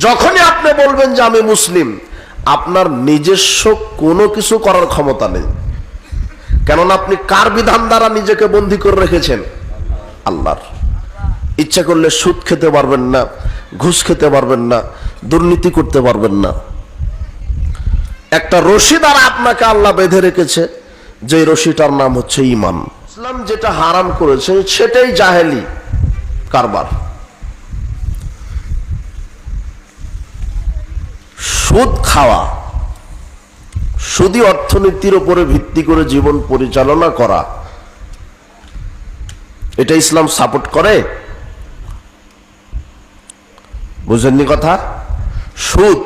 যখনই আপনি বলবেন যে আমি মুসলিম, আপনার নিজস্ব কোনো কিছু করার ক্ষমতা নেই। কেননা আপনি কার বিধান দ্বারা নিজেকে বন্দী করে রেখেছেন? আল্লাহর। ইচ্ছা করলে সুদ খেতে পারবেন না, ঘুষ খেতে পারবেন না, দুর্নীতি করতে পারবেন না। একটা রশি দ্বারা আপনাকে আল্লাহ বেঁধে রেখেছে, যে রশিটার নাম হচ্ছে ঈমান। ইসলাম যেটা হারাম করেছে সেটাই জাহেলি কারবার। সুদ খাওয়া, সুদী অর্থনীতির উপরে ভিত্তি করে জীবন পরিচালনা করা, এটা ইসলাম সাপোর্ট করে? বুঝেননি কথা? সুদ,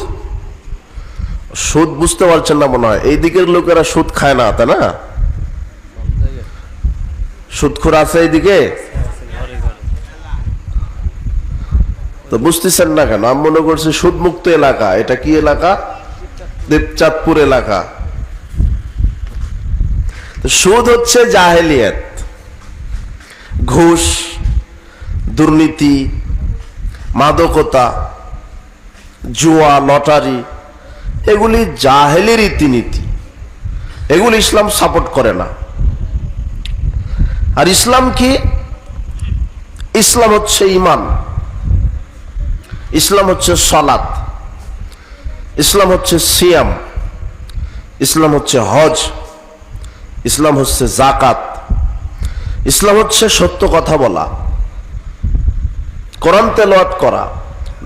সুদ বুঝতে পারছেন না মনে হয়। এই দিকের লোকেরা সুদ খায় না, তাই না? সুদখোর আছে এইদিকে, তো বুঝতেছেন না কেন? আমি মনে করছি সুদ মুক্ত এলাকা। এটা কি এলাকা? দেবচাঁদপুর এলাকা। সুদ হচ্ছে জাহেলিয়াত। ঘুষ, দুর্নীতি, মাদকতা, জুয়া, লটারি, এগুলি জাহেলি রীতিনীতি। এগুলি ইসলাম সাপোর্ট করে না। আর ইসলাম কি? ইসলাম হচ্ছে ঈমান, ইসলাম হচ্ছে সালাত, ইসলাম হচ্ছে সিয়াম, ইসলাম হচ্ছে হজ, ইসলাম হচ্ছে যাকাত, ইসলাম হচ্ছে সত্য কথা বলা, কোরআন তেলাওয়াত করা,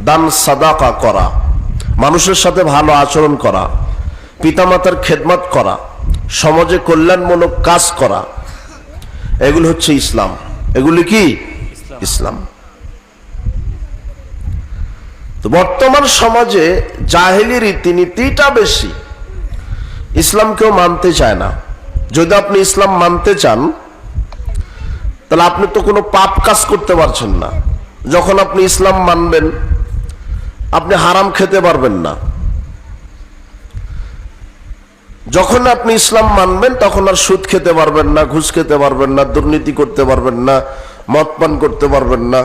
দান সাদাকা করা, মানুষের সাথে ভালো আচরণ করা, পিতামাতার খেদমত করা, সমাজে কল্যাণমূলক কাজ করা, এগুলো হচ্ছে ইসলাম। এগুলি কি? ইসলাম। তো বর্তমান সমাজে জাহেলি রীতিনীতিটা বেশি, ইসলাম কেউ মানতে চায় না। যদি আপনি ইসলাম মানতে চান, তাহলে আপনি তো কোনো পাপ কাজ করতে পারছেন না। যখন আপনি ইসলাম মানবেন, আপনি হারাম খেতে পারবেন না। যখন আপনি ইসলাম মানবেন, তখন আর সুদ খেতে পারবেন না, ঘুষ খেতে পারবেন না, দুর্নীতি করতে পারবেন না, মদ পান করতে পারবেন না,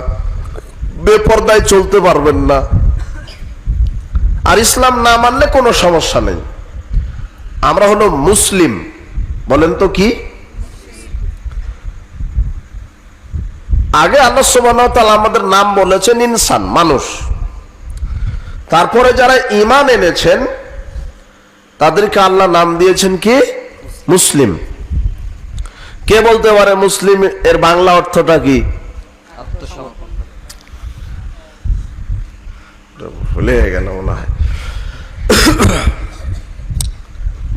বেপরদায় চলতে পারবেন না। আর ইসলাম না মানলে কোনো সমস্যা নেই। আমরা হলো মুসলিম। বলেন তো কি? আগে আল্লাহ সুবহানাহু ওয়া তাআলা আমাদের নাম বলেছেন ইনসান, মানুষ। তারপরে যারা ঈমান এনেছেন তাদেরকে আল্লাহ নাম দিয়েছেন কি? মুসলিম। কে বলতে পারে মুসলিম এর বাংলা অর্থটা কি? ভুলে গেল মনে হয়।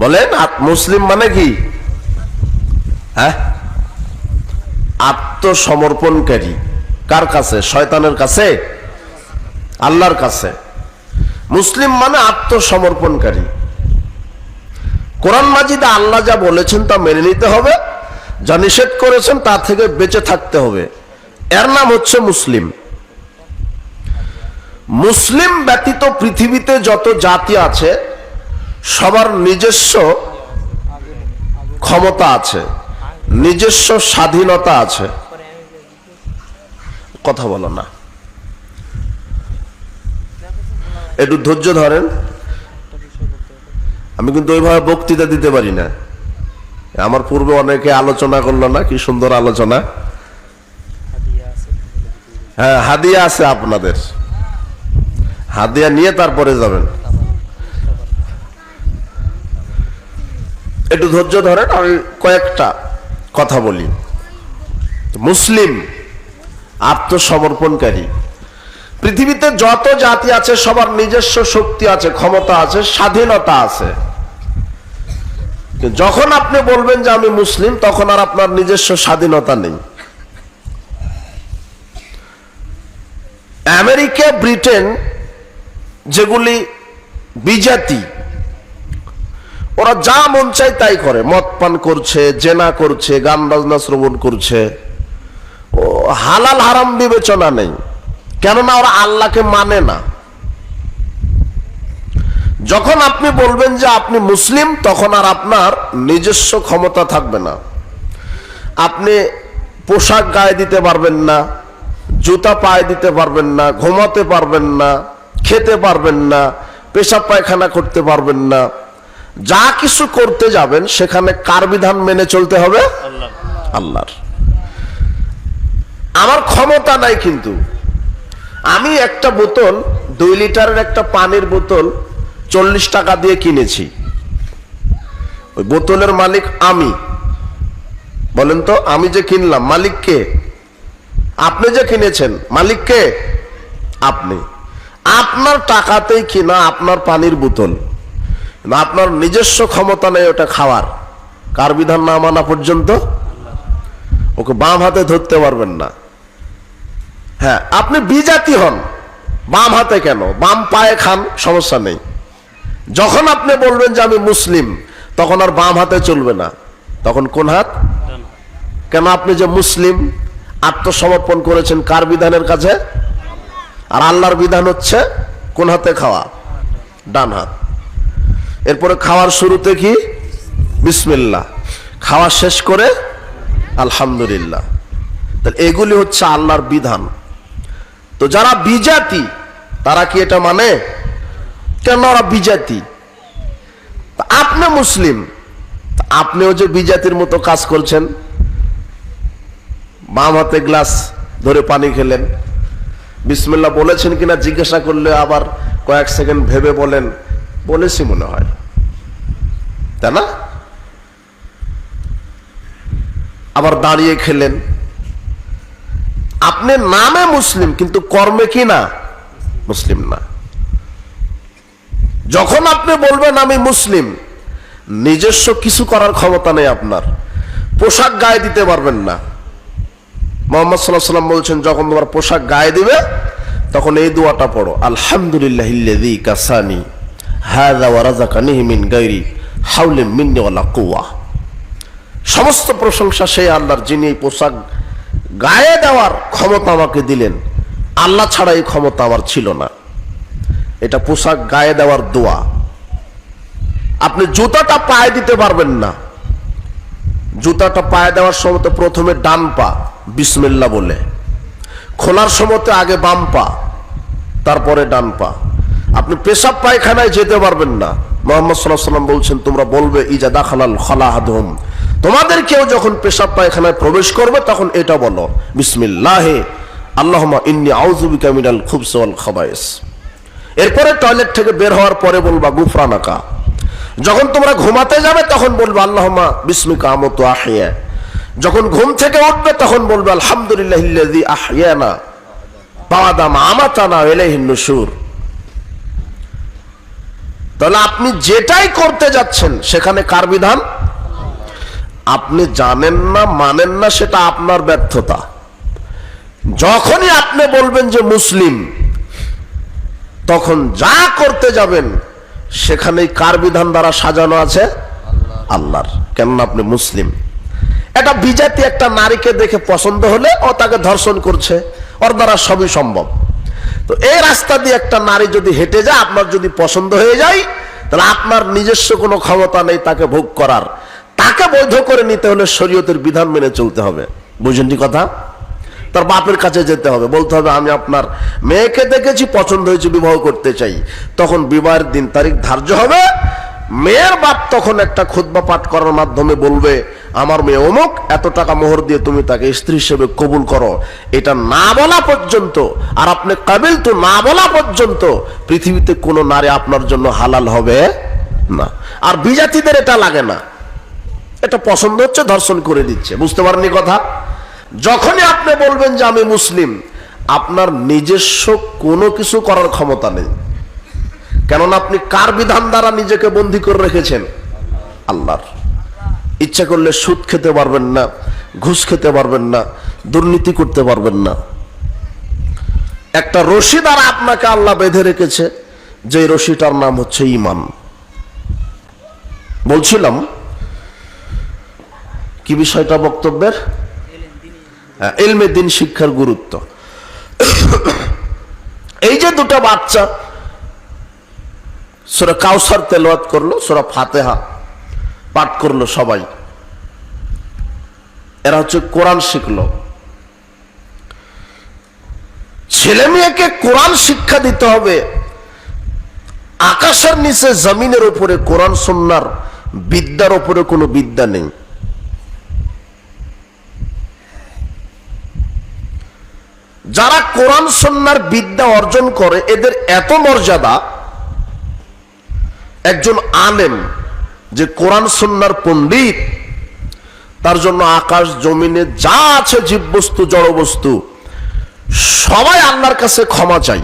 বলেন, মুসলিম মানে কি? হ্যাঁ, আত্মসমর্পণকারী। কার কাছে? শয়তানের কাছে? আল্লাহর কাছে। মুসলিম মানে আত্মসমর্পণকারী। কোরআন মাজিদে আল্লাহ যা বলেছেন তা মেনে নিতে হবে, যা নিষেধ করেছেন তা থেকে বেঁচে থাকতে হবে। এর নাম হচ্ছে মুসলিম। মুসলিম ব্যতীত পৃথিবীতে যত জাতি আছে সবার নিজস্ব ক্ষমতা আছে, নিজস্ব স্বাধীনতা আছে। কথা বলো না, একটু ধৈর্য ধরেন। আমি কিন্তু ওইভাবে বক্তৃতা দিতে পারি না। আমার পূর্বে অনেকে আলোচনা করলো না, কি সুন্দর আলোচনা। হ্যাঁ, হাদিয়া আছে আপনাদের, হাদিয়া নিয়ে তারপরে যাবেন। একটু ধৈর্য ধরেন, আমি কয়েকটা কথা বলি। মুসলিম আত্মসমর্পণকারী। পৃথিবীতে যত জাতি আছে সবার নিজস্ব শক্তি আছে, ক্ষমতা আছে, স্বাধীনতা আছে। যখন আপনি বলবেন যে আমি মুসলিম, তখন আর আপনার নিজস্ব স্বাধীনতা নেই। আমেরিকা, ব্রিটেন যেগুলি বিজাতি, ওরা যা মন চায় তাই করে। মদ পান করছে, জেনা করছে, গান বাজনা শ্রবণ করছে। ও হালাল হারাম বিবেচনা নেই, কেননা ওরা আল্লাহকে মানে না। যখন আপনি বলবেন যে আপনি মুসলিম, তখন আর আপনার নিজস্ব ক্ষমতা থাকবে না। আপনি পোশাক গায়ে দিতে পারবেন না, জুতা পায়ে দিতে পারবেন না, ঘুমাতে পারবেন না, খেতে পারবেন না, পেশাব পায়খানা করতে পারবেন না, যা কিছু করতে যাবেন সেখানে কার বিধান মেনে চলতে হবে? আল্লাহর। আমার ক্ষমতা নাই, কিন্তু আমি একটা বোতল 2 লিটারের একটা পানির বোতল 40 টাকা দিয়ে কিনেছি। ওই বোতলের মালিক আমি। বলেন তো, আমি যে কিনলাম মালিক কে? আপনি যে কিনেছেন মালিক কে? আপনি। আপনার টাকাতেই কিনা আপনার পানির বোতল, আপনার নিজস্ব ক্ষমতা নেই ওটা খাওয়ার। কার বিধান না মানা পর্যন্ত ওকে বাম হাতে ধরতে পারবেন না। হ্যাঁ, আপনি বিজাতি হন, বাম হাতে কেন, বাম পায়ে খান, সমস্যা নেই। যখন আপনি বলবেন যে আমি মুসলিম, তখন আর বাম হাতে চলবে না, তখন কোন হাত? কেন? আপনি যে মুসলিম, আত্মসমর্পণ করেছেন কার বিধানের কাছে? আর আল্লাহর বিধান হচ্ছে কোন হাতে খাওয়া? ডান হাত। এরপরে খাওয়ার শুরুতে কি? বিসমিল্লাহ। খাওয়া শেষ করে আলহামদুলিল্লাহ। তাহলে এগুলি হচ্ছে আল্লাহর বিধান। তো যারা বিজাতি তারা কি এটা মানে? কেন ওরা বিজাতি? আপনি মুসলিম, আপনিও যে বিজাতির মতো কাজ করছেন। বাম হাতে গ্লাস ধরে পানি খেলেন, বিসমিল্লাহ বলেছেন কিনা জিজ্ঞাসা করলে আবার কয়েক সেকেন্ড ভেবে বলেন বলেছি মনে হয়, তাই না? আবার দাঁড়িয়ে খেলেন। আপনি নামে মুসলিম, কিন্তু কর্মে কি না? মুসলিম না। যখন আপনি বলবেন আমি মুসলিম, নিজস্ব কিছু করার ক্ষমতা নেই আপনার। পোশাক গায়ে দিতে পারবেন না। মুহাম্মদ সাল্লাল্লাহু আলাইহি ওয়াসাল্লাম বলছেন, যখন তোমার পোশাক গায়ে দিবে তখন এই দোয়াটা পড়ো, আলহামদুলিল্লাহিল্লাযী কাসানি হাযা ওয়া রাযাকানিহি মিন গায়রি হাওলিন মিন্নি ওয়ালা কুওয়া। সমস্ত প্রশংসা সেই আল্লাহর, যিনি এই পোশাক গায়ে দেওয়ার ক্ষমতা আমাকে দিলেন। আল্লাহ ছাড়া এই ক্ষমতা আমার ছিল না। এটা পোশাক গায়ে দেওয়ার দোয়া। আপনি জুতাটা পায়ে দিতে পারবেন না। জুতাটা পায়ে দেওয়ার সময় তো প্রথমে ডান পা বিসমিল্লাহ বলে, খোলার সময় আগে বাম পা, তারপরে ডান পা। আপনি পেশাব পায়খানায় যেতে পারবেন না। মুহাম্মদ সাল্লাল্লাহু আলাইহি ওয়াসাল্লাম বলছেন, তোমরা বলবে ইজা দাখালাল খালাহাদুম, তোমাদের কেউ যখন পেশাব পায়খানায় প্রবেশ করবে তখন এটা বলো, বিসমিল্লাহে আল্লাহুম্মা ইন্নী আউযু বিকা মিনাল খুবসি ওয়াল খাবায়েস। এরপরে টয়লেট থেকে বের হওয়ার পরে বলবা গুফরানাকা। যখন তোমরা ঘুমাতে যাবে তখন বলবে আল্লাহুম্মা বিসমিকা আমুতু আহইয়া। যখন ঘুম থেকে উঠবে তখন বলবে আলহামদুলিল্লাহিল্লাযী আহইয়ানা বা'দা মা আমাতানা ওয়া ইলাইহিন নুশুর। তাহলে আপনি যেটাই করতে যাচ্ছেন সেখানে কার বিধান? আপনি জানেন না, মানেন না, সেটা আপনার ব্যর্থতা। যখনই আপনি বলবেন যে মুসলিম, তখন যা করতে যাবেন সেখানেই কার বিধান দ্বারা সাজানো আছে? আল্লাহর। কেননা আপনি মুসলিম। একটা বিজাতি একটা নারীকে দেখে পছন্দ হলে ও তাকে ধর্ষণ করছে, ওর দ্বারা সবই সম্ভব। তো এই রাস্তা দিয়ে একটা নারী যদি হেঁটে যায়, আপনার যদি পছন্দ হয়ে যায়, তাহলে আপনার নিজস্ব কোনো ক্ষমতা নেই তাকে ভোগ করার। তাকে বৈধ করে নিতে হলে শরীয়তের বিধান মেনে চলতে হবে। বুঝেননি কথা? তার বাপের কাছে যেতে হবে, বলতে হবে আমি আপনার মেয়েকে দেখেছি, পছন্দ হয়েছে, বিবাহ করতে চাই। তখন বিবাহের দিন তারিখ ধার্য হবে। মেয়ের বাপ তখন একটা খুতবা পাঠ করার মাধ্যমে বলবে, আমার মেয়ে অমুক, এত টাকা মোহর দিয়ে তুমি তাকে স্ত্রী হিসেবে কবুল করো। এটা না বলা পর্যন্ত, আর আপনি কাবিল তো না বলা পর্যন্ত, পৃথিবীতে কোনো নারী আপনার জন্য হালাল হবে না। আর বিজাতিদের এটা লাগে না, এটা পছন্দ হচ্ছে, ধর্ষণ করে দিচ্ছে। বুঝতে পারেননি কথা? যখনই আপনি বলবেন যে আমি মুসলিম, আপনার নিজস্ব কোনো কিছু করার ক্ষমতা নেই। কেননা আপনি কার বিধান দ্বারা নিজেকে বন্দী করে রেখেছেন? আল্লাহর। ইচ্ছা করলে সুদ খেতে পারবেন না, ঘুষ খেতে পারবেন না, দুর্নীতি করতে পারবেন না। একটা রশি দ্বারা আপনাকে আল্লাহ বেঁধে রেখেছে, যে রশিটার নাম হচ্ছে ঈমান। বলছিলাম কি বিষয়টা বক্তব্যের? ইলমে দ্বীন শিক্ষার গুরুত্ব। এই যে দুটো বাচ্চা সূরা কাউসার তেলাওয়াত করলো, সূরা ফাতিহা পাঠ করলো সবাই, এরা হচ্ছে কোরআন শিখলো। ছেলে মেয়েকে কোরআন শিক্ষা দিতে হবে, আকাশের নিচে জমিনের উপরে কোরআন সুন্নাহর বিদ্যার উপরে কোনো বিদ্যা নেই। যারা কোরআন সুন্নাহর বিদ্যা অর্জন করে এদের এত মর্যাদা, একজন আলেম যে কোরআন সুন্নাহর পণ্ডিত, তার জন্য আকাশ জমিনে যা আছে জীববস্তু জড়বস্তু সবাই আল্লাহর কাছে ক্ষমা চাই,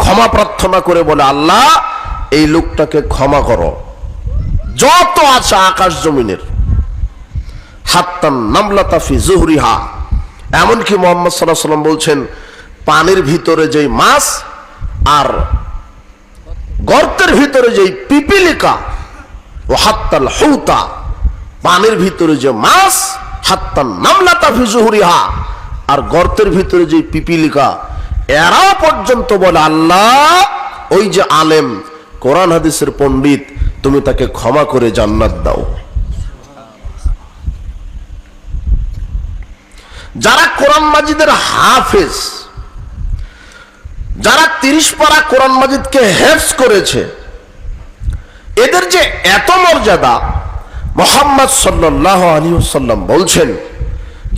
ক্ষমা প্রার্থনা করে বলে আল্লাহ এই লোকটাকে ক্ষমা করো। যত আছে আকাশ জমিনের, হাত্তান নামলাতা ফি জুহরিহা, এমনকি মুহাম্মদ সাল্লাল্লাহু আলাইহি ওয়াসাল্লাম বলছেন পানির ভিতরে যেই মাছ আর গর্তের ভিতরে যেই পিপিলিকা, ও হাত্তাল হুতা, পানির ভিতরে যে মাছ, হাত্তান নামলাতা ফি জুহরিহা, আর গর্তের ভিতরে যে পিপিলিকা, এরাও পর্যন্ত বলে আল্লাহ ওই যে আলেম কোরআন হাদিসের পণ্ডিত তুমি তাকে ক্ষমা করে জান্নাত দাও। যারা কোরআন মাজিদের হাফেজ, যারা 30 পারা কোরআন মাজিদকে হেফজ করেছে, এদের যে এত মর্যাদা, মুহাম্মদ সাল্লাল্লাহু আলাইহি ওয়াসাল্লাম বলছেন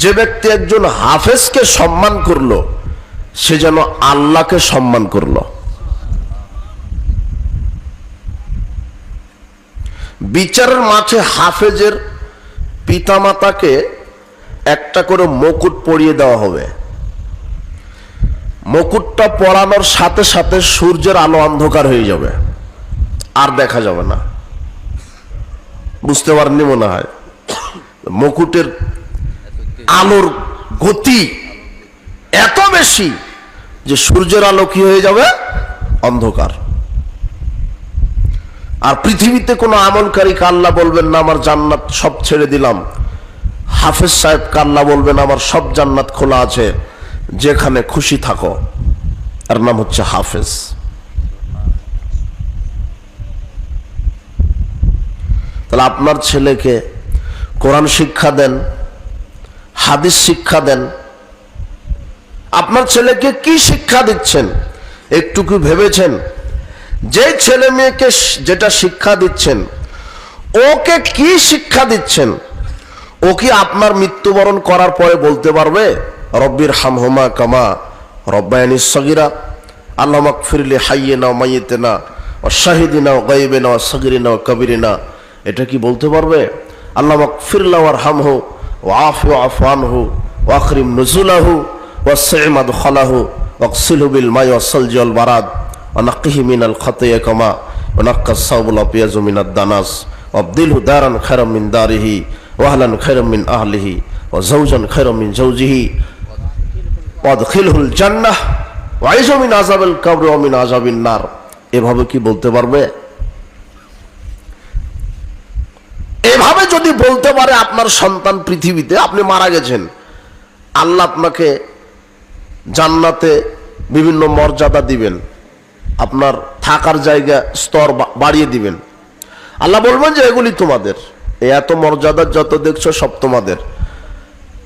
যে ব্যক্তি একজন হাফেজকে সম্মান করলো সে যেন আল্লাহকে সম্মান করলো। বিচারের মাঠে হাফেজের পিতামাতাকে একটা করে মুকুট পরিয়ে দেওয়া হবে। মুকুটটা পরানোর সাথে সাথে সূর্যের আলো অন্ধকার হয়ে যাবে, আর দেখা যাবে না। বুঝতে পারেননি মনে হয়? মুকুটের আলোর গতি এত বেশি যে সূর্যের আলো কি হয়ে যাবে? অন্ধকার। আর পৃথিবীতে কোনো আমলকারীকে আল্লাহ বলবেন না আমার জান্নাত সব ছেড়ে দিলাম, হাফেজ সাহেবকে আল্লাহ বলবেন আমার সব জান্নাত খোলা আছে, যেখানে খুশি থাকো। এর নাম হচ্ছে হাফেজ। তাহলে আপনার ছেলেকে কোরআন শিক্ষা দেন, হাদিস শিক্ষা দেন। আপনার ছেলেকে কি শিক্ষা দিচ্ছেন একটু কি ভেবেছেন? যে ছেলে মেয়েকে যেটা শিক্ষা দিচ্ছেন ওকে কি শিক্ষা দিচ্ছেন? ও কি আপনার মৃত্যুবরণ করার পরে বলতে পারবে রব্বির হামহুমা কামা রব্বায়ানি সগীরা, আল্লাহ মাগফিরলি হাইয়িনা ওয়া মাইয়িতিনা ওয়া শাহিদিনা ওয়া গায়বিনা ওয়া সগীরিনা ওয়া কবীরিনা? এটা কি বলতে পারবে? আল্লাহ মাগফির লাহু ওয়ারহামহু ওয়া আফু ওয়াফু আনহু ওয়া আকরিম নুজুলাহু ওয়া সি'ম মাদখালাহু ওয়াগসিলহু বিল মাই ওয়াস সালজি ওয়াল বারাদ ওয়া নাক্কিহি মিনাল খাতায়া কামা ওয়া নাক্কাস সাওবুল আবিয়াজু মিনাদ দানাস ওয়া আবদিলহু দারান খায়রাম মিন দারিহি ওয়া আহলান খায়রাম মিন আহলিহি ওয়া যাওজান খায়রাম মিন যাওজিহি ওয়া আদখিলহুল জান্নাহ ওয়া আইযু মিন আযাবিল কবর ওয়া মিন আযাবিন নার। এভাবে কি বলতে পারবে? এভাবে যদি বলতে পারে আপনার সন্তান পৃথিবীতে, আপনি মারা গেছেন, আল্লাহ আপনাকে জান্নাতে বিভিন্ন মর্যাদা দিবেন, আপনার থাকার জায়গা স্তর বাড়িয়ে দিবেন। আল্লাহ বলবেন যে এগুলি তোমাদের, এত মর্যাদার যত দেখছো সব তোমাদের।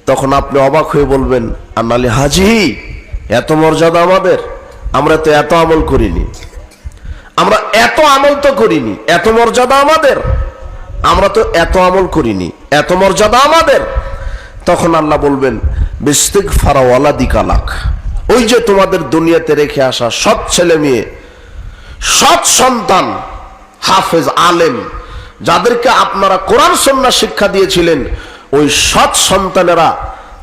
তখন আপনি অবাক হয়ে বলবেন আন্নালি হাজি, এত মর্যাদা আমাদের? আমরা তো এত আমল করিনি, আমরা এত আমল তো করিনি, এত মর্যাদা আমাদের? আমরা তো এত আমল করিনি, এত মর্যাদা আমাদের? তখন আল্লাহ বলবেন বিস্তিগফার ওয়ালাদিকা লাক, ওই যে তোমাদের দুনিয়াতে রেখে আসা সৎ ছেলে মেয়ে, সৎ সন্তান, হাফেজ আলেম, যাদেরকে আপনারা কোরআন সুন্নাহ শিক্ষা দিয়েছিলেন, ওই সৎ সন্তানেরা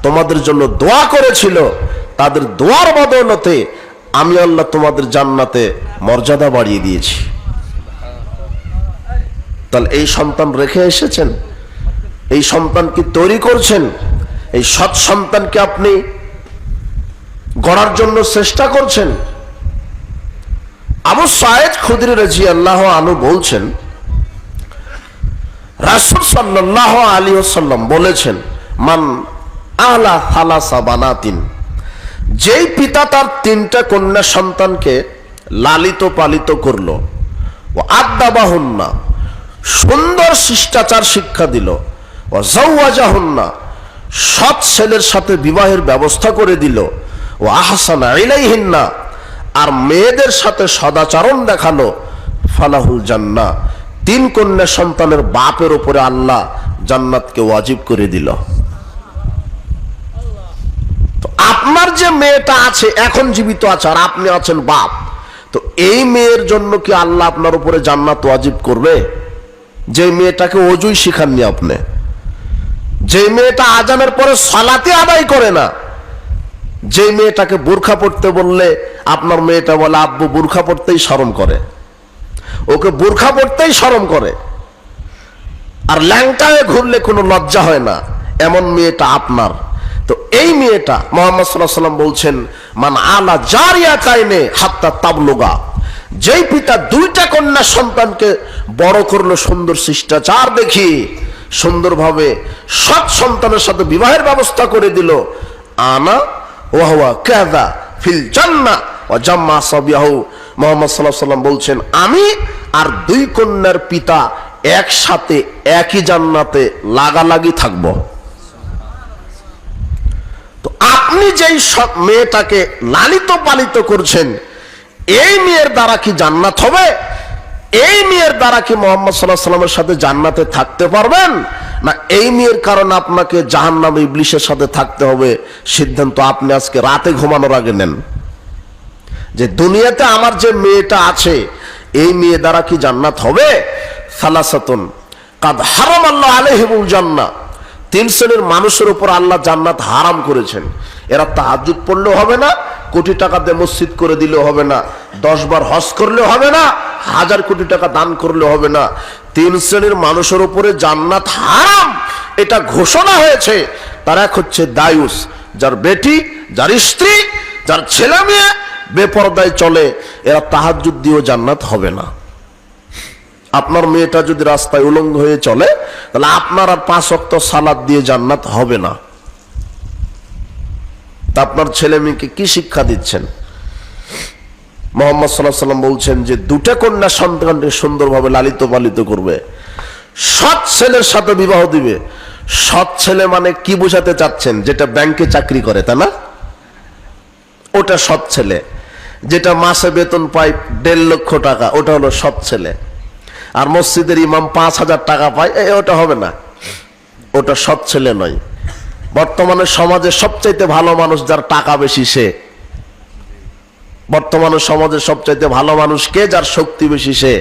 তোমাদের জন্য দোয়া করেছিল, তাদের দোয়ার বদৌলতে আমি আল্লাহ তোমাদের জান্নাতে মর্যাদা বাড়িয়ে দিয়েছি। তাহলে এই সন্তান রেখে এসেছেন, এই সন্তান কি তৈরি করছেন, এই সৎ সন্তানকে আপনি গড়ার জন্য চেষ্টা করছেন। আবু সাঈদ খুদরি রাদিয়াল্লাহু আনহু বলছেন রাসূল সাল্লাল্লাহু আলাইহি ওয়াসাল্লাম বলেছেন মান আলা সালাসা বানাতিন, যেই পিতা তার 3টা কন্যা সন্তানকে লালিত পালিত করলো, ও আদাবাহুন্না, সুন্দর শিষ্টাচার শিক্ষা দিল, ও যাওয়াজাহুন্না, সৎ ছেলের সাথে বিবাহের ব্যবস্থা করে দিল, ও আহসানা ইলাইহিন্না, আর মেয়েদের সাথে সদাচরণ দেখালো, ফালাহুল জান্নাহ, 3 কন্যা সন্তানের বাপের উপরে আল্লাহ জান্নাতকে ওয়াজিব করে দিল। তো আপনার যে মেয়েটা আছে এখন জীবিত আছে আর আপনি আছেন বাপ, তো এই মেয়ের জন্য কি আল্লাহ আপনার উপরে জান্নাত ওয়াজিব করবে? যে মেয়েটাকে ওযুই শিখাননি আপনি, যে মেয়েটা আজানের পরে সালাতে আদায় করে না, যে মেয়েটাকে বোরখা পড়তে বললে আপনার মেয়েটা বলে আব্বু বোরখা পড়তেই শরম করে, ওকে বোরখা পড়তেই শরম করে, আর ল্যাংটায় ঘুরলে কোনো লজ্জা হয় না, এমন মেয়েটা আপনার। তো এই মেয়েটা মুহাম্মদ সাল্লাল্লাহু আলাইহি ওয়াসাল্লাম বলছেন মান আলা জারিয়াতাইনে হাত্তা তাবলুগা, যেই পিতা 2টা কন্যা সন্তানকে বড় করলো সুন্দর শিষ্টাচার দেখি, সুন্দরভাবে সৎ সন্তানের সাথে বিবাহের ব্যবস্থা করে দিল, আনা ওয়া হুয়া কাযা ফিল জান্নাহ ওয়া জাম্মা সাবিয়াহু, মুহাম্মদ সাল্লাল্লাহু আলাইহি ওয়াসাল্লাম বলছেন আমি আর 2 কন্যার পিতা একসাথে একই জান্নাতে লাগালাগি থাকব। তো আপনি যেই সব মেয়েটাকে লালিত পালিত করছেন, এই মেয়ের দ্বারা কি জান্নাত হবে? এই মেয়ের দ্বারা কি মুহাম্মদ সাল্লাল্লাহু আলাইহি ওয়াসাল্লামের সাথে জান্নাতে থাকতে পারবেন? না এই মেয়ের কারণে আপনাকে জাহান্নামে ইবলিসের সাথে থাকতে হবে? সিদ্ধান্ত আপনি আজকে রাতে ঘুমানোর আগে নেন, যে দুনিয়াতে আমার যে মেয়েটা আছে এই মেয়ে দ্বারা কি জান্নাত হবে? সালাসাতুন কাদ হারামাল্লাহু আলাইহিমুল জান্নাহ, 3 শ্রেণীর মানুষের উপর আল্লাহ জান্নাত হারাম করেছেন। এরা তাহাজ্জুদ পড়লেও হবে না, কোটি টাকা দিয়ে মসজিদ করে দিলেও হবে না, 10 বার হজ করলেও হবে না, 1000 কোটি টাকা দান করলেও হবে না। 3 শ্রেণীর মানুষের উপরে জান্নাত হারাম এটা ঘোষণা হয়েছে। তার এক হচ্ছে দায়ুস, যার বেটি, যার স্ত্রী, যার ছেলে মেয়ে বেপরদায় চলে, এরা তাহাজ্জুদ দিয়েও জান্নাত হবে না। আপনার মেয়েটা যদি রাস্তায় উলঙ্গ হয়ে চলে তাহলে আপনার আর 5 ওয়াক্ত সালাত দিয়ে জান্নাত হবে না। তা আপনার ছেলে মেয়েকে কি শিক্ষা দিচ্ছেন? মুহাম্মদ সাল্লাল্লাহু আলাইহি ওয়াসাল্লাম বলছেন যে 2টা কন্যা সন্তানকে সুন্দরভাবে লালিত পালিত করবে, সৎ ছেলের সাথে বিবাহ দিবে। সৎ ছেলে মানে কি বোঝাতে চাচ্ছেন? যেটা ব্যাংকে চাকরি করে, তাই না? ওটা সৎ ছেলে। যেটা মাসে বেতন পায় 1.5 লক্ষ টাকা, ওটা হলো সৎ ছেলে। আর মসজিদের ইমাম 5000 টাকা পায়, ওটা হবে না, ওটা সৎ ছেলে নয়। বর্তমানে সমাজে সবচাইতে ভালো মানুষ যার টাকা বেশি সে। বর্তমানে সমাজে সবচাইতে ভালো মানুষ কে? যার শক্তি বেশি সে।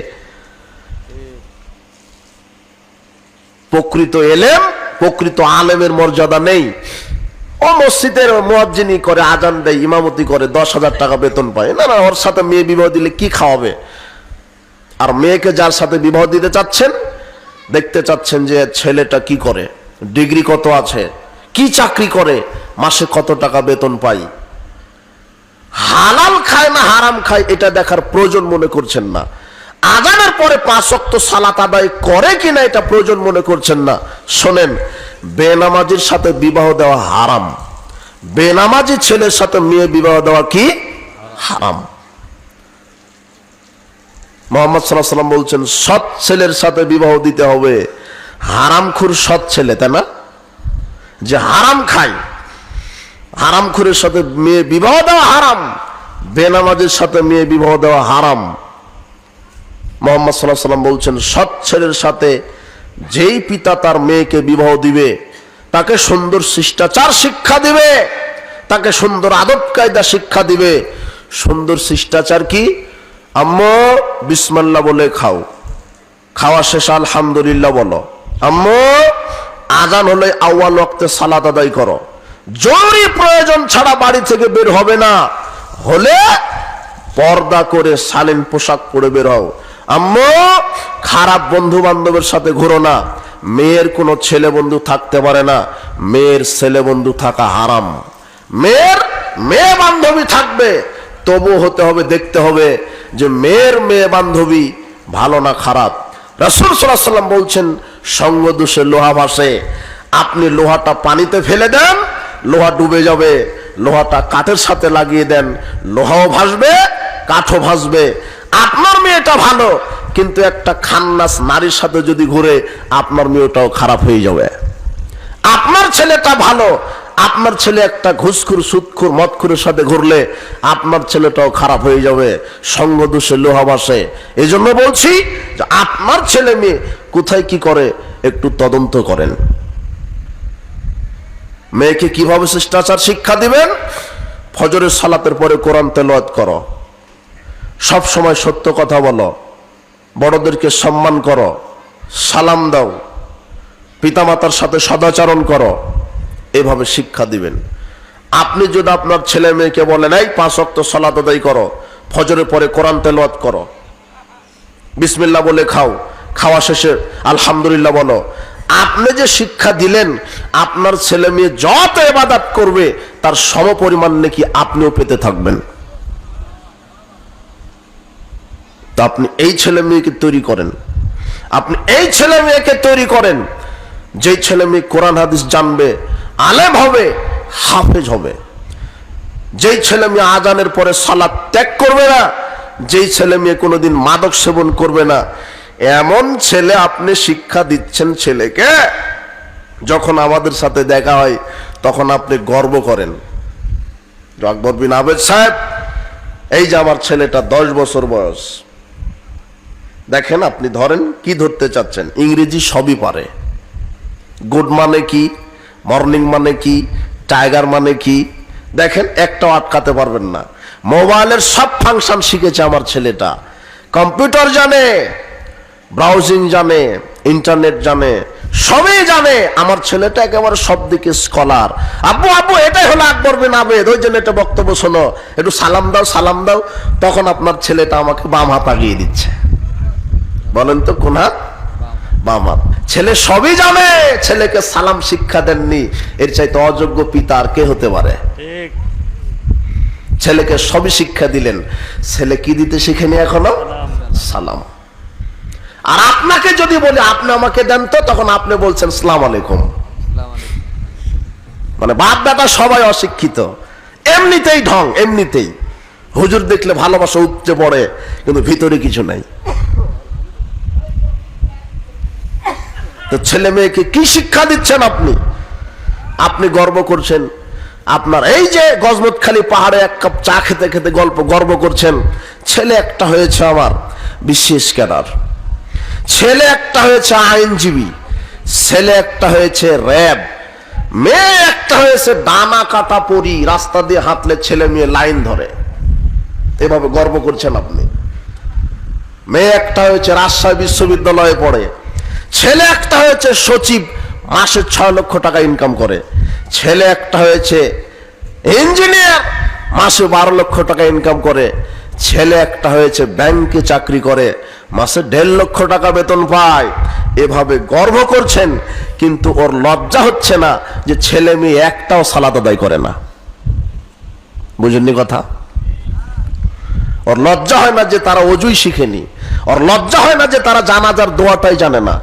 প্রকৃত এলেম, প্রকৃত আলেমের মর্যাদা নেই। ও মসজিদের মুয়াজ্জিনি করে, আজান দেয়, ইমামতি করে, 10,000 টাকা বেতন পায়। না না, ওর সাথে মেয়ে বিবাহ দিলে কি খাওয়াবে? আর মেয়েকে যার সাথে বিবাহ দিতে চাচ্ছেন, দেখতে চাচ্ছেন যে ছেলেটা কি করে, ডিগ্রি কত আছে, কি চাকরি করে, মাসে কত টাকা বেতন পাই, হালাল খায় না হারাম খায় এটা দেখার প্রয়োজন মনে করছেন না। আজানের পরে 5 ওয়াক্ত সালাত আদায় করে কিনা এটা প্রয়োজন মনে করছেন না। শোনেন, বেনামাজির সাথে বিবাহ দেওয়া হারাম। বেনামাজি ছেলের সাথে মেয়ে বিবাহ দেওয়া কি হারাম। মুহাম্মদ সাল্লাল্লাহু আলাইহি ওয়াসাল্লাম বলছেন সৎ ছেলের সাথে বিবাহ দিতে হবে। হারামখোর সৎ ছেলে, তাই না? যে হারাম খায়, হারামখোরের সাথে মেয়ে বিবাহ দেওয়া হারাম, বেনামাজির সাথে মেয়ে বিবাহ দেওয়া হারাম। মুহাম্মদ সাল্লাল্লাহু আলাইহি ওয়াসাল্লাম বলছেন সৎ ছেলের সাথে যেই পিতা তার মেয়েকে বিবাহ দিবে তাকে সুন্দর শিষ্টাচার শিক্ষা দিবে, তাকে সুন্দর আদব কায়দা শিক্ষা দিবে। সুন্দর শিষ্টাচার কি? আম্মু বিসমিল্লাহ বলে খাও, খাওয়া শেষ আলহামদুলিল্লাহ বলো। আম্মু আজান হলে আউয়াল ওয়াক্তে সালাত আদায় করো। জরুরি প্রয়োজন ছাড়া বাড়ি থেকে বের হবে না, হলে পর্দা করে শালীন পোশাক পরে বের হও। আম্মু খারাপ বন্ধু বান্ধবের সাথে ঘুরো না। মেয়ের কোনো ছেলে বন্ধু থাকতে পারে না, মেয়ের ছেলে বন্ধু থাকা হারাম। মেয়ের মেয়ে বান্ধবী থাকবে, তবু হতে হবে, দেখতে হবে যে মেয়ের মেয়ে বান্ধবী ভালো না খারাপ। রাসূল সাল্লাল্লাহু আলাইহি ওয়াসাল্লাম বলছেন সঙ্গ দোষে লোহা ভাসে। আপনি লোহাটা পানিতে ফেলে দেন, লোহা ডুবে যাবে। লোহাটা কাঠের সাথে লাগিয়ে দেন, লোহাও ভাসবে, কাঠও ভাসবে। আপনার মেয়েটা ভালো, কিন্তু একটা খান্নাস নারীর সাথে যদি ঘুরে আপনার মেয়েটাও খারাপ হয়ে যাবে। আপনার ছেলেটা ভালো, আপনার ছেলে একটা ঘুষখোর, সুদখোর, মদখোরের সাথে ঘুরলে আপনার ছেলেটাও খারাপ হয়ে যাবে, সঙ্গ দোষে লোহা বাসে। এই জন্য বলছি যে আপনার ছেলে মেয়ে কোথায় কি করে একটু তদন্ত করেন। মেয়েকে কিভাবে শিষ্টাচার শিক্ষা দিবেন? ফজরের সালাতের পরে কোরআন তেলাওয়াত করো, সব সময় সত্য কথা বলো, বড়দেরকে সম্মান করো, সালাম দাও, পিতামাতার সাথে সদাচরণ করো, এভাবে শিক্ষা দিবেন। আপনি যদি আপনার ছেলে মেয়েকে বলেন এই 5 ওয়াক্ত সালাত আদায় করো, ফজরের পরে কোরআন তেলাওয়াত করো, বিসমিল্লাহ বলে খাও, খাওয়া শেষে আলহামদুলিল্লাহ বলো, আপনি যে শিক্ষা দিলেন আপনার ছেলে মেয়ে যত ইবাদত করবে তার সমপরিমাণ নাকি আপনিও পেতে থাকবেন। তো আপনি এই ছেলে মেয়েকে তৈরি করেন, আপনি এই ছেলে মেয়েকে তৈরি করেন যেই ছেলে মেয়ে কোরআন হাদিস জানবে, আলেম হবে, হাফেজ হবে। যেই ছেলে মেয়ে আজানের পরে সালাত ত্যাগ করবে না, যেই ছেলে মেয়ে কোনোদিন মাদক সেবন করবে না, এমন ছেলে আপনি শিক্ষা দিচ্ছেন ছেলেকে। যখন আমাদের সাথে দেখা হয় তখন আপনি গর্ব করেন, আকবর বিন আবেদ সাহেব, এই যে আমার ছেলেটা 10 বছর বয়স, দেখেন আপনি ধরেন কি ধরতে চাচ্ছেন, ইংরেজি সবই পারে, গুড মানে কি, মর্নিং মানে কি, টাইগার মানে কি, দেখেন একটাও আটকাতে পারবেন না। মোবাইলের সব ফাংশন শিখেছে আমার ছেলেটা, কম্পিউটার জানে, ব্রাউজিং জানে, ইন্টারনেট জানে, সবই জানে। আমার ছেলেটা একেবারে সব দিকে স্কলার। আব্বু আব্বু এটাই হলো আকবর বিন আবেদ, ওই জন্য এটা বক্তব্য শোনো, একটু সালাম দাও সালাম দাও। তখন আপনার ছেলেটা আমাকে বাম হাত আগিয়ে দিচ্ছে। বলেন তো কোন হাত? বাম হাত। ছেলে সবই জানে, ছেলেকে সালাম শিক্ষা দেননি, এর চাইতে অযোগ্য পিতা আর কে হতে পারে? ছেলেকে সবই শিক্ষা দিলেন, ছেলে কি দিতে শিখেনি এখনো? সালাম। আর আপনাকে যদি বলি আপনি আমাকে দেন তো, তখন আপনি বলছেন সালাম আলাইকুম। মানে বাপ বেটা সবাই অশিক্ষিত, এমনিতেই ঢং, এমনিতেই হুজুর দেখলে ভালোবাসা উপচে পড়ে, কিন্তু ভিতরে কিছু নাই। তো ছেলে মেয়েকে কি শিক্ষা দিচ্ছেন আপনি? আপনি গর্ব করছেন আপনার এই যে গজমতখালি পাহাড়ে 1 কাপ চা খেতে খেতে গর্ব করছেন ছেলে একটা হয়েছে আমার বিশেষ ক্যাডার, ছেলে একটা হয়েছে আইনজীবী, ছেলে একটা হয়েছে র্যাব, মেয়ে একটা হয়েছে ডানা কাটা পরি, রাস্তা দিয়ে হাঁটলে ছেলে মেয়ে লাইন ধরে, এভাবে গর্ব করছেন আপনি। মেয়ে একটা হয়েছে রাজশাহী বিশ্ববিদ্যালয়ে পড়ে, ছেলে একটা হয়েছে সচিব, মাসে 6 লক্ষ টাকা ইনকাম করে, ছেলে একটা হয়েছে ইঞ্জিনিয়ার, মাসে 12 লক্ষ টাকা ইনকাম করে, ছেলে একটা হয়েছে ব্যাংকে চাকরি করে, মাসে 1.5 লক্ষ টাকা বেতন পায়। এভাবে গর্ব করছেন, কিন্তু ওর লজ্জা হচ্ছে না যে ছেলে মেয়ে একটাও সালাত আদায় করে না। বুঝেননি কথা? ওর লজ্জা হয় না যে তারা ওযুই শিখেনি, ওর লজ্জা হয় না যে তারা জানাজার দোয়াটাই জানে না,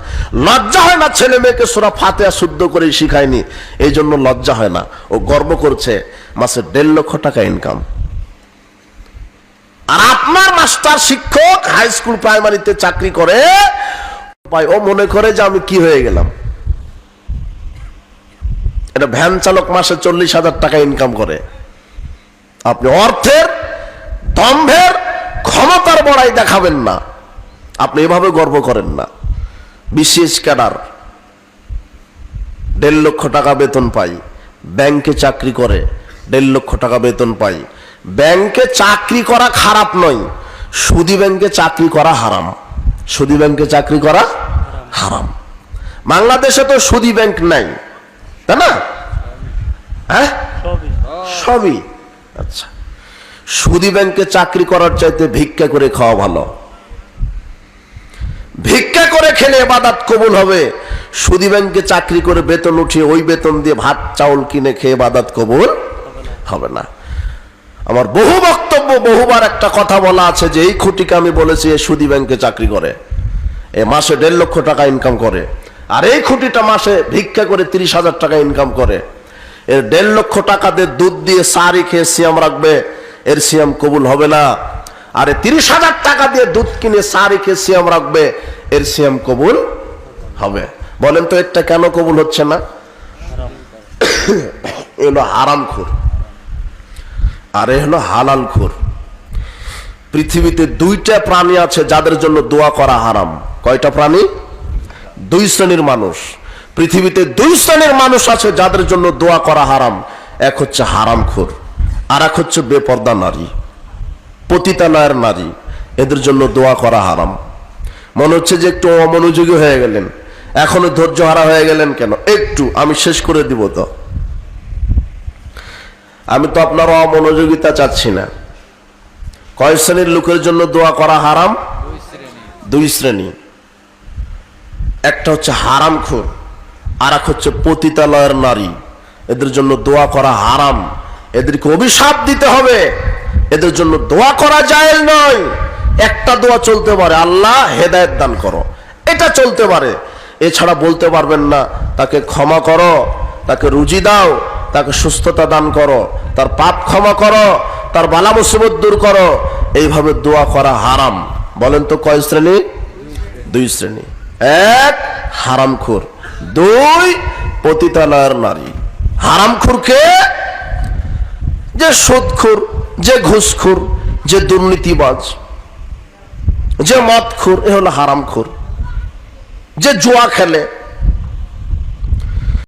লজ্জা হয় না ছেলে মেয়েকে সূরা ফাতিহা শুদ্ধ করে শিখায়নি, এই জন্য লজ্জা হয় না। ও গর্ব করছে মাসে 1.5 লক্ষ টাকা ইনকাম। আর আপনার মাস্টার শিক্ষক হাই স্কুল প্রাইমারিতে চাকরি করে, ও মনে করে যে আমি কি হয়ে গেলাম। এটা ভ্যান চালক মাসে 40,000 টাকা ইনকাম করে। আপনি অর্থের, দম্ভের, ক্ষমতার বড়াই দেখাবেন না, আপনি এভাবে গর্ব করেন না। বিশেষ ক্যাডার, 1.5 লক্ষ টাকা বেতন পাই, ব্যাংকে চাকরি করে, 1.5 লক্ষ টাকা বেতন পাই। ব্যাংকে চাকরি করা খারাপ নয়, সুদী ব্যাংকে চাকরি করা হারাম। সুদী ব্যাংকে চাকরি করা হারাম। বাংলাদেশে তো সুদী ব্যাংক নাই, তাই না? হ্যাঁ, সবই। আচ্ছা, সুদী ব্যাংকে চাকরি করার চাইতে ভিক্ষা করে খাওয়া ভালো। ভিক্ষা করে খেলে ইবাদত কবুল হবে, সুদী ব্যাংকে চাকরি করে বেতন উঠিয়ে ওই বেতন দিয়ে ভাত চাউল কিনে খেয়ে ইবাদত কবুল হবে না। আমার বহু বক্তব্য, বহুবার একটা কথা বলা আছে যে এই খুঁটিকে আমি বলেছি এই সুদী ব্যাংকে চাকরি করে, এ মাসে 1.5 লক্ষ টাকা ইনকাম করে, আর এই খুঁটিটা মাসে ভিক্ষা করে 30,000 টাকা ইনকাম করে। এর 1.5 লক্ষ টাকা দিয়ে দুধ দিয়ে সারি খেয়ে সিয়াম রাখবে, এর সিয়াম কবুল হবে না। আরে 30,000 টাকা দিয়ে দুধ কিনে সারি খেয়ে সিয়াম রাখবে, এর সিয়াম কবুল হবে। বলেন তো এটা কেন কবুল হচ্ছে না? এ হলো হারামখোর, আর এ হলো হালালখোর। পৃথিবীতে দুইটা প্রাণী আছে যাদের জন্য দোয়া করা হারাম। কয়টা প্রাণী? দুই শ্রেণীর মানুষ। পৃথিবীতে দুই শ্রেণীর মানুষ আছে যাদের জন্য দোয়া করা হারাম। এক হচ্ছে হারামখোর, আর এক হচ্ছে বেপর্দা নারী, পতিতালয়ের নারী। এদের জন্য দোয়া করা হারাম। মনে হচ্ছে যে একটু অমনোযোগী হয়ে গেলেন, এখনো ধৈর্য হারা হয়ে গেলেন কেন? একটু আমি শেষ করে দিব। তো আমি তো আপনার অমনোযোগিতা চাচ্ছি না। কয় শ্রেণীর লোকের জন্য দোয়া করা হারাম? দুই শ্রেণী। একটা হচ্ছে হারামখোর, আর এক হচ্ছে পতিতালয়ের নারী। এদের জন্য দোয়া করা হারাম, এদেরকে অভিশাপ দিতে হবে। এদের জন্য দোয়া করা জায়েজ নয়। একটা দোয়া চলতে পারে, আল্লাহ হেদায়েত দান করো, এটা চলতে পারে। এছাড়া বলতে পারবেন না তাকে ক্ষমা করো, তাকে রুজি দাও, তাকে সুস্থতা দান করো, তার পাপ ক্ষমা করো, তার বালা মুসিবত দূর করো। এইভাবে দোয়া করা হারাম। বলেন তো কয় শ্রেণী? দুই শ্রেণী। এক হারামখোর, দুই পতিতালয়ের নারী। হারামখোর কে? যে সুদখোর, যে ঘুষখোর, যে দুর্নীতিবাজ, যে মদখোর, এ হলো হারামখোর। যে জুয়া খেলে,